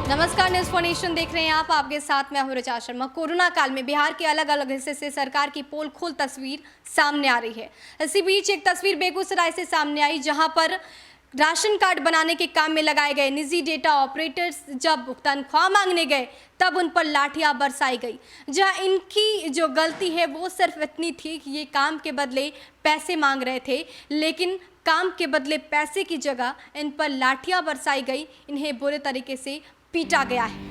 नमस्कार, news for nation देख रहे हैं आप। आपके साथ मैं हूं ऋचा शर्मा। कोरोना काल में बिहार के अलग अलग हिस्से से सरकार की पोल खोल तस्वीर सामने आ रही है। इसी बीच एक तस्वीर बेगूसराय से सामने आई, जहां पर राशन कार्ड बनाने के काम में लगाए गए निजी डेटा ऑपरेटर्स जब तनख्वाह मांगने गए तब उन पर लाठियां बरसाई गई। जहां इनकी जो गलती है वो सिर्फ इतनी थी कि ये काम के बदले पैसे मांग रहे थे, लेकिन काम के बदले पैसे की जगह इन पर लाठियां बरसाई गई। इन्हें बुरे तरीके से पीटा गया है।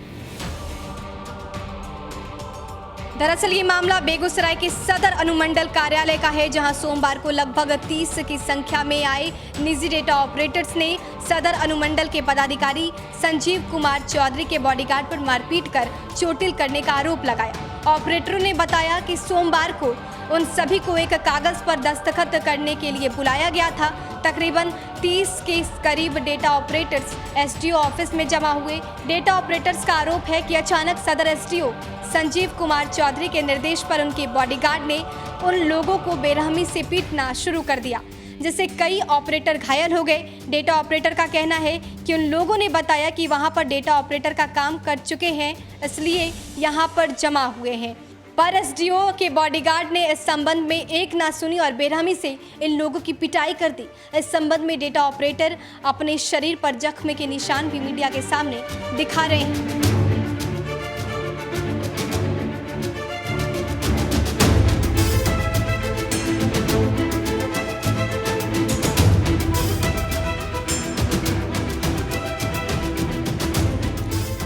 दरअसल ये मामला बेगूसराय के सदर अनुमंडल कार्यालय का है, जहां सोमवार को लगभग 30 की संख्या में आए निजी डेटा ऑपरेटर्स ने सदर अनुमंडल के पदाधिकारी संजीव कुमार चौधरी के बॉडीगार्ड पर मारपीट कर चोटिल करने का आरोप लगाया। ऑपरेटरों ने बताया कि सोमवार को उन सभी को एक कागज पर दस्तखत करने के लिए बुलाया गया था। तकरीबन 30 के करीब डेटा ऑपरेटर्स एसडीओ ऑफिस में जमा हुए। डेटा ऑपरेटर्स का आरोप है कि अचानक सदर एसडीओ संजीव कुमार चौधरी के निर्देश पर उनके बॉडीगार्ड ने उन लोगों को बेरहमी से पीटना शुरू कर दिया, जिससे कई ऑपरेटर घायल हो गए। डेटा ऑपरेटर का कहना है कि उन लोगों ने बताया कि वहां पर डेटा ऑपरेटर का काम कर चुके हैं, इसलिए यहां पर जमा हुए हैं। पर एसडीओ के बॉडीगार्ड ने इस संबंध में एक ना सुनी और बेरहमी से इन लोगों की पिटाई कर दी। इस संबंध में डेटा ऑपरेटर अपने शरीर पर जख्म के निशान भी मीडिया के सामने दिखा रहे हैं।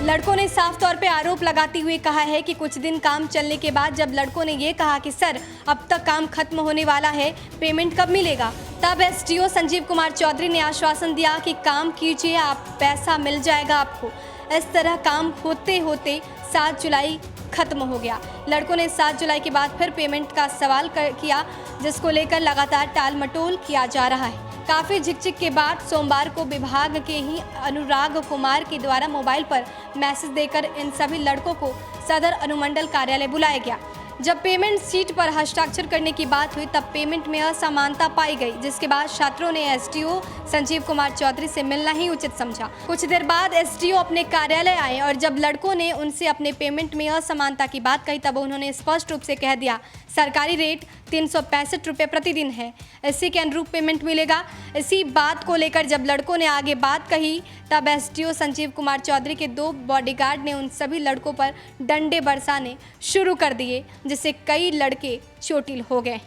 लड़कों ने साफ तौर पे आरोप लगाते हुए कहा है कि कुछ दिन काम चलने के बाद जब लड़कों ने ये कहा कि सर अब तक काम खत्म होने वाला है, पेमेंट कब मिलेगा, तब एसडीओ संजीव कुमार चौधरी ने आश्वासन दिया कि काम कीजिए, आप पैसा मिल जाएगा आपको। इस तरह काम होते होते 7 जुलाई खत्म हो गया। लड़कों ने 7 जुलाई के बाद फिर पेमेंट का सवाल किया, जिसको लेकर लगातार टाल मटोल किया जा रहा है। काफ़ी झिकझिक के बाद सोमवार को विभाग के ही अनुराग कुमार के द्वारा मोबाइल पर मैसेज देकर इन सभी लड़कों को सदर अनुमंडल कार्यालय बुलाया गया। जब पेमेंट सीट पर हस्ताक्षर करने की बात हुई तब पेमेंट में असमानता पाई गई, जिसके बाद छात्रों ने एसडीओ संजीव कुमार चौधरी से मिलना ही उचित समझा। कुछ देर बाद एसडीओ अपने कार्यालय आए और जब लड़कों ने उनसे अपने पेमेंट में असमानता की बात कही तब उन्होंने स्पष्ट रूप से कह दिया सरकारी रेट 365 रुपये प्रतिदिन है, इसी के अनुरूप पेमेंट मिलेगा। इसी बात को लेकर जब लड़कों ने आगे बात कही तब एसडीओ संजीव कुमार चौधरी के 2 बॉडीगार्ड ने उन सभी लड़कों पर डंडे बरसाने शुरू कर दिए, जिससे कई लड़के चोटिल हो गए।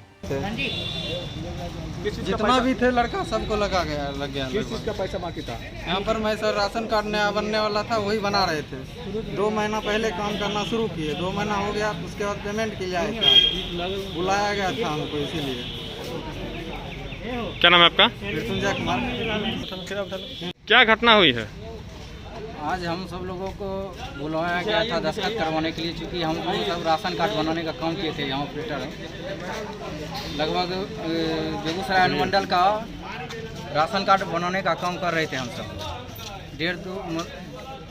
जितना भी थे लड़का सबको लग गया। किस चीज़ का पैसा बाकी था? यहाँ पर मैं सर राशन कार्ड नया बनने वाला था, वही बना रहे थे। 2 महीना पहले काम करना शुरू किए, 2 महीना हो गया, उसके बाद पेमेंट के लिए आए थे, बुलाया गया था हमको, इसीलिए। क्या नाम है आपका? मृत्युंजय कुमार। क्या घटना हुई है? आज हम सब लोगों को बुलाया गया था दस्तखत करवाने के लिए, चूँकि हम सब राशन कार्ड बनाने का काम किए थे। यहाँ ऑपरेटर लगभग बेगूसराय अनुमंडल का राशन कार्ड बनाने का काम कर रहे थे हम सब।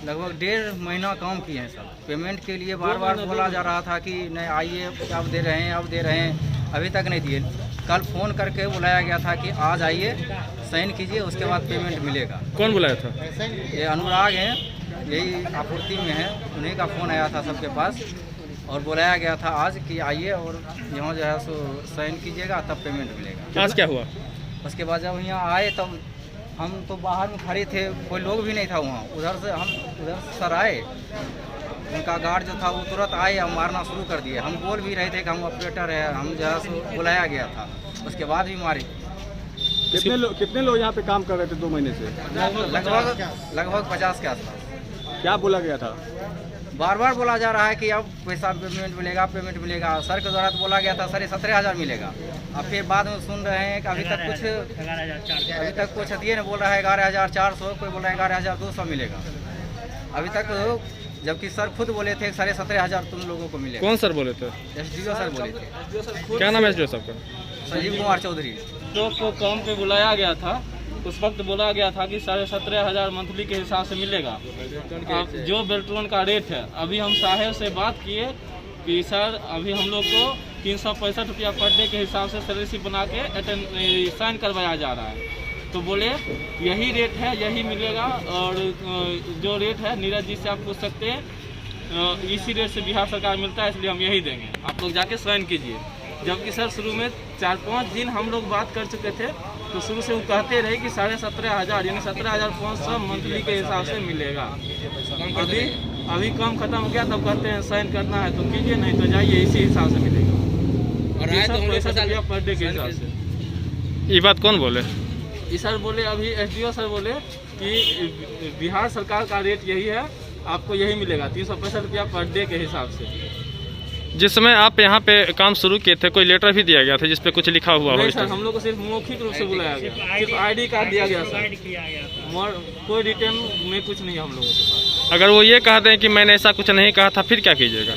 लगभग 1.5 महीना काम किए हैं सब। पेमेंट के लिए बार बार बोला जा रहा था कि नहीं आइए, अब दे रहे हैं, अब दे रहे हैं, अभी तक नहीं दिए। कल फ़ोन करके बुलाया गया था कि आज आइए, साइन कीजिए, उसके बाद पेमेंट मिलेगा। कौन बुलाया था? ये अनुराग हैं, यही आपूर्ति में है, उन्हीं का फ़ोन आया था सबके पास और बुलाया गया था आज कि आइए और यहाँ जो है सो साइन कीजिएगा, तब पेमेंट मिलेगा। आज क्या हुआ? उसके बाद जब यहाँ आए तब हम तो बाहर में खड़े थे, कोई लोग भी नहीं था वहाँ। उधर से सर आए, उनका गार्ड जो था वो तुरंत आए और मारना शुरू कर दिए। हम बोल भी रहे थे कि हम ऑपरेटर है, हम जो है सो बुलाया गया था, उसके बाद भी मारे। कितने लोग यहाँ पे काम कर रहे थे 2 महीने से? लगभग 50 के आसपास। क्या बोला गया था? बार बार बोला जा रहा है कि अब पैसा पेमेंट मिलेगा, पेमेंट मिलेगा। सर के द्वारा तो बोला गया था 17,500 मिलेगा। अब फिर बाद में सुन रहे हैं कि अभी तक कुछ दिए ने बोल रहा है 11,400, कोई बोल रहा है 11,200 मिलेगा अभी तक, जबकि सर खुद बोले थे 17,500 तुम लोगों को मिलेगा। कौन सर बोले थे? एसडीओ सर बोले थे। क्या नाम है एसडीओ साहब का? संजीव कुमार चौधरी। तो को काम पे बुलाया गया था, उस वक्त बोला गया था कि 17,500 मंथली के हिसाब से मिलेगा। जो बेल्ट्रॉन का रेट है, अभी हम साहेब से बात किए कि सर अभी हम लोग को 365 रुपया पर डे के हिसाब से सैलरी बना के साइन करवाया जा रहा है। तो बोले यही रेट है, यही मिलेगा, और जो रेट है नीरज जी से आप पूछ सकते हैं, इसी रेट से बिहार सरकार मिलता है, इसलिए हम यही देंगे, आप लोग जाके साइन कीजिए। जबकि सर शुरू में 4-5 दिन हम लोग बात कर चुके थे, तो शुरू से वो कहते रहे कि 17,500 यानी 17,500 मंथली के हिसाब से मिलेगा। अभी कम खत्म हो गया, तब कहते हैं साइन करना है तो कीजिए, नहीं तो जाइए, इसी हिसाब से मिलेगा। और आए तो ₹65 पर डे के हिसाब से। ये बात कौन बोले? ये सर बोले, अभी SDO सर बोले कि बिहार सरकार का रेट यही है, आपको यही मिलेगा, ₹365 पर डे के हिसाब से। जिस समय आप यहाँ पे काम शुरू किए थे, कोई लेटर भी दिया गया था जिसपे कुछ लिखा हुआ हो? नहीं सर, हम लोग को सिर्फ मौखिक रूप से बुलाया गया, सिर्फ ID कार्ड दिया गया सर, कोई रिटर्न में कुछ नहीं हम लोगों के पास। अगर वो ये कह दें कि मैंने ऐसा कुछ नहीं कहा था, फिर क्या कीजिएगा?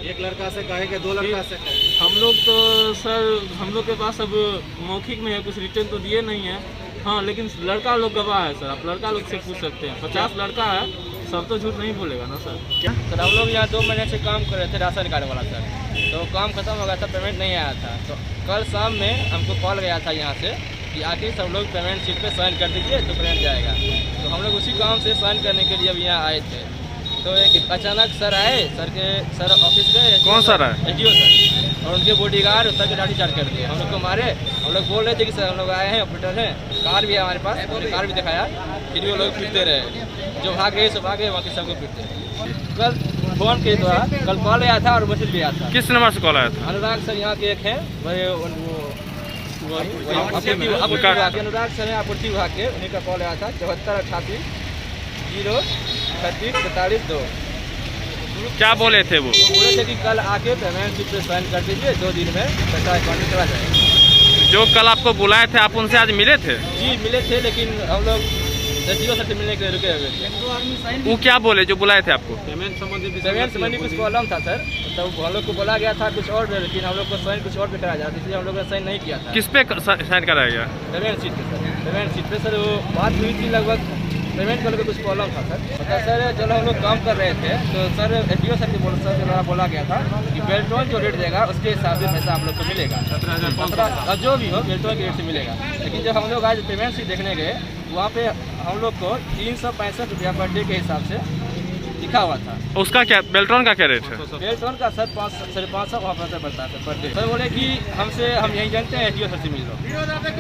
एक लड़का से कहेगा, 2 लड़का से कहेगा। हम लोग तो सर, हम लोग के पास अब मौखिक में है, कुछ रिटर्न तो दिए नहीं है। हाँ, लेकिन लड़का लोग गवाह है सर, आप लड़का लोग से पूछ सकते हैं, 50 लड़का है, सब तो झूठ नहीं बोलेगा ना सर। क्या सर, हम लोग यहाँ 2 महीने से काम कर रहे थे राशन कार्ड वाला सर, तो काम खत्म हो गया था, पेमेंट नहीं आया था। तो कल शाम में हमको कॉल गया था यहाँ से कि आके सब लोग पेमेंट शीट पे साइन कर दीजिए तो पेमेंट जाएगा। तो हम लोग उसी काम से साइन करने के लिए अब यहाँ आए थे। तो एक अचानक सर आए, सर ऑफिस गए। कौन सर आए? SDO सर, और उनके बॉडीगार्ड सर के लाठी चार्ज कर दिए, हम लोग को मारे। हम लोग बोल रहे थे कि सर हम लोग आए हैं, ऑपरेटर हैं, कार भी है हमारे पास, कार भी दिखाया, फिर भी वो लोग पीटते रहे, जो भाग गए सब भागे, बाकी सबको पीटते। कल फोन के द्वारा कल कॉल आया था और मैसेज भी आया था। किस नंबर से कॉल आया था? अनुराग सर यहाँ के एक हैं, अनुराग सर हैं आपूर्ति विभाग के, उन्हीं का कॉल आया था। 7488 036 43 2। क्या बोले थे वो? बोले थे कि कल आके पेमेंट शीट पे साइन कर दीजिए, 2 दिन में पैसा अकाउंट में चला जाएगा। जो कल आपको बुलाए थे, आप उनसे आज मिले थे? जी मिले थे, लेकिन हम लोग SDO सर से मिलने के लिए रुके हुए थे। वो क्या बोले जो बुलाए थे आपको? पेमेंट संबंधी कुछ प्रॉब्लम था सर, तो हम लोग को बोला गया था कुछ और, लेकिन हम लोग को साइन कुछ और पे कराया जाता, इसलिए हम लोग ने साइन नहीं किया था। किस पे साइन कराया गया? पेमेंट शीट पे सर, पेमेंट शीट पे सर वो बात हुई थी, लगभग पेमेंट करके कुछ प्रॉब्लम था सर। पता सर, जब हम लोग काम कर रहे थे तो सर SDO सर के द्वारा बोला गया था कि बेल्ट्रॉन जो रेट देगा उसके हिसाब से पैसा आप लोग को मिलेगा, 17,500 जो भी हो बेल्ट्रॉन के रेट से मिलेगा। लेकिन जब हम लोग आज पेमेंट शीट देखने गए, वहाँ पे हम लोग को ₹365 पर डे के हिसाब से लिखा हुआ था। उसका क्या, बेल्ट्रॉन का क्या रेट है? बेल्ट्रॉन का सर 550 पड़ता है पर डे। सर बोले कि हम यही जानते हैं, SDO सर से मिल लो,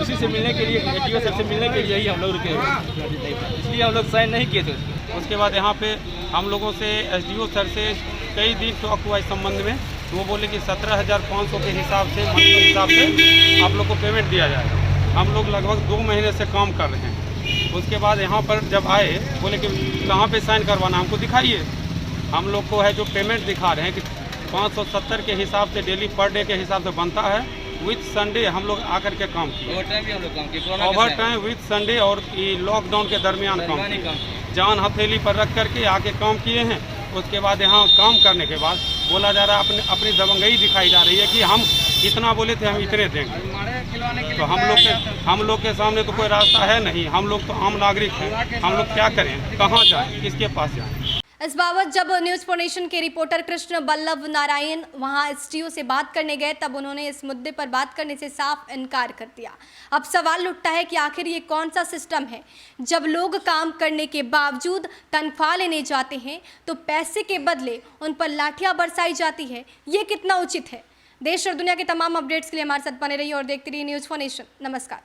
उसी से मिलने के लिए, SDO सर से मिलने के लिए ही हम लोग रुके हुए, इसलिए हम लोग साइन नहीं किए थे उसके बाद यहाँ पे हम लोगों से SDO सर से कई दिन टॉक हुआ इस संबंध में। तो वो बोले कि 17,500 के हिसाब से, मंथली हिसाब से आप लोग को पेमेंट दिया जाएगा। हम लोग लगभग 2 महीने से काम कर रहे हैं। उसके बाद यहाँ पर जब आए, बोले कि कहाँ पे साइन करवाना, हमको दिखाइए। हम लोग को है जो पेमेंट दिखा रहे हैं कि 570 के हिसाब से डेली पर डे के हिसाब से बनता है। विथ संडे हम लोग आकर के काम किए, ओवर टाइम भी हम लोग काम किए, ओवर टाइम विथ संडे, और ये लॉकडाउन के दरमियान काम किए, जान हथेली पर रख करके आके काम किए हैं। उसके बाद यहाँ काम करने के बाद बोला जा रहा है, अपनी दबंगई दिखाई जा रही है कि हम इतना बोले थे, हम इतने देंगे। तो हम लोग के सामने तो कोई रास्ता है नहीं, हम लोग तो आम नागरिक हैं, हम लोग क्या करें, कहाँ जाएं, किसके पास जाएं? इस बाबत जब न्यूज़ फोनेशन के रिपोर्टर कृष्ण बल्लभ नारायण वहां SDO से बात करने गए, तब उन्होंने इस मुद्दे पर बात करने से साफ इनकार कर दिया। अब सवाल उठता है कि आखिर ये कौन सा सिस्टम है, जब लोग काम करने के बावजूद तनख्वाह लेने जाते हैं तो पैसे के बदले उन पर लाठियां बरसाई जाती है। ये कितना उचित है? देश और दुनिया के तमाम अपडेट्स के लिए हमारे साथ बने रहिए और देखते रहिए न्यूज़ फोनेशन। नमस्कार।